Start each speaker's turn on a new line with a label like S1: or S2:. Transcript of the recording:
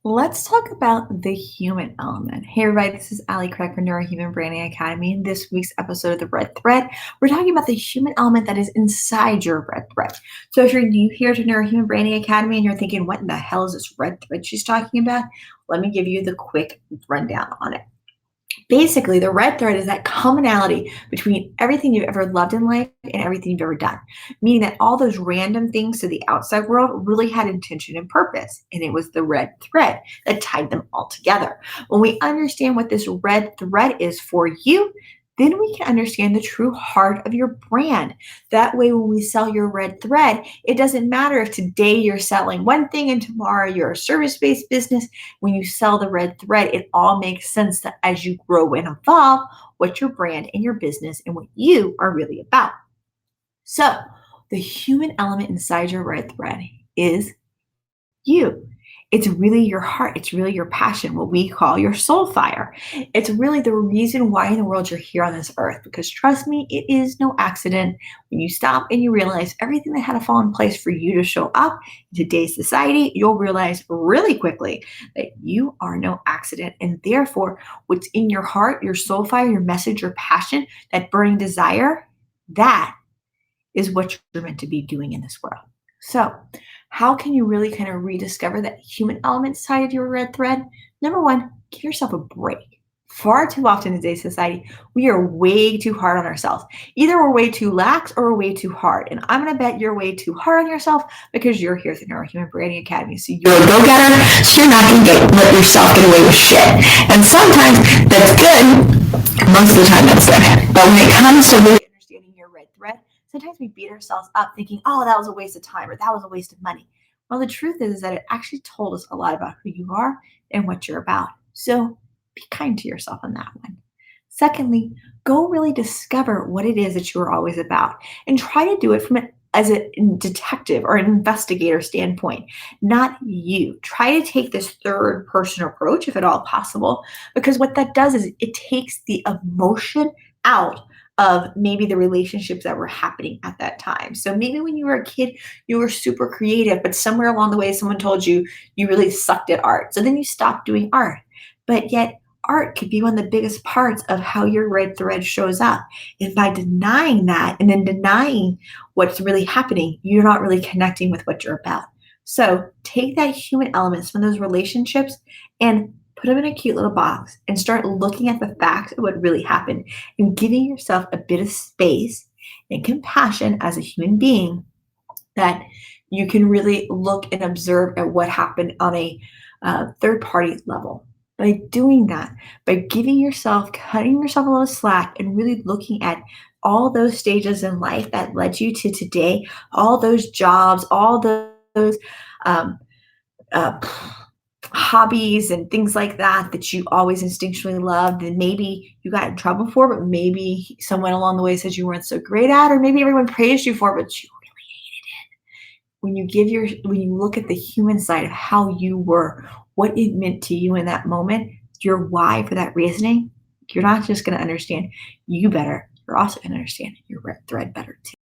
S1: Let's talk about the human element. Hey, everybody, this is Ali Craig from Neurohuman Branding Academy. In this week's episode of The Red Thread, we're talking about the human element that is inside your red thread. So, if you're new here to Neurohuman Branding Academy and you're thinking, what in the hell is this red thread she's talking about? Let me give you the quick rundown on it. Basically, the red thread is that commonality between everything you've ever loved in life and everything you've ever done, meaning that all those random things to the outside world really had intention and purpose. And it was the red thread that tied them all together. When we understand what this red thread is for you, then we can understand the true heart of your brand. That way, when we sell your red thread, it doesn't matter if today you're selling one thing and tomorrow you're a service based business. When you sell the red thread, it all makes sense that as you grow and evolve, what your brand and your business and what you are really about. So, the human element inside your red thread is you. It's really your heart. It's really your passion, what we call your soul fire. It's really the reason why in the world you're here on this earth. Because trust me, it is no accident when you stop and you realize everything that had to fall in place for you to show up in today's society, you'll realize really quickly that you are no accident. And therefore, what's in your heart, your soul fire, your message, your passion, that burning desire, that is what you're meant to be doing in this world. So, how can you really kind of rediscover that human element side of your red thread? Number one, give yourself a break. Far too often in today's society, we are way too hard on ourselves. Either we're way too lax or we're way too hard. And I'm going to bet you're way too hard on yourself because you're here at the Neurohuman Branding Academy. So you're a go-getter, so you're not going to let yourself get away with shit. And sometimes that's good. Most of the time that's good. But when it comes to really understanding your red thread, sometimes we beat ourselves up thinking, oh, that was a waste of time or that was a waste of money. Well, the truth is that it actually told us a lot about who you are and what you're about. So be kind to yourself on that one. Secondly, go really discover what it is that you're always about and try to do it from as a detective or an investigator standpoint, not you. Try to take this third person approach if at all possible, because what that does is it takes the emotion out of maybe the relationships that were happening at that time. So maybe when you were a kid, you were super creative, but somewhere along the way, someone told you you really sucked at art. So then you stopped doing art. But yet, art could be one of the biggest parts of how your red thread shows up. And by denying that and then denying what's really happening, you're not really connecting with what you're about. So take that human elements from those relationships and put them in a cute little box and start looking at the facts of what really happened and giving yourself a bit of space and compassion as a human being that you can really look and observe at what happened on a third party level. By doing that, by giving yourself, cutting yourself a little slack and really looking at all those stages in life that led you to today, all those jobs, all those um, uh, hobbies and things like that that you always instinctually loved and maybe you got in trouble for, but maybe someone along the way said you weren't so great at, or maybe everyone praised you for, but you really hated it. When you look at the human side of how you were, what it meant to you in that moment, your why for that reasoning, you're not just going to understand you better, you're also going to understand your red thread better too.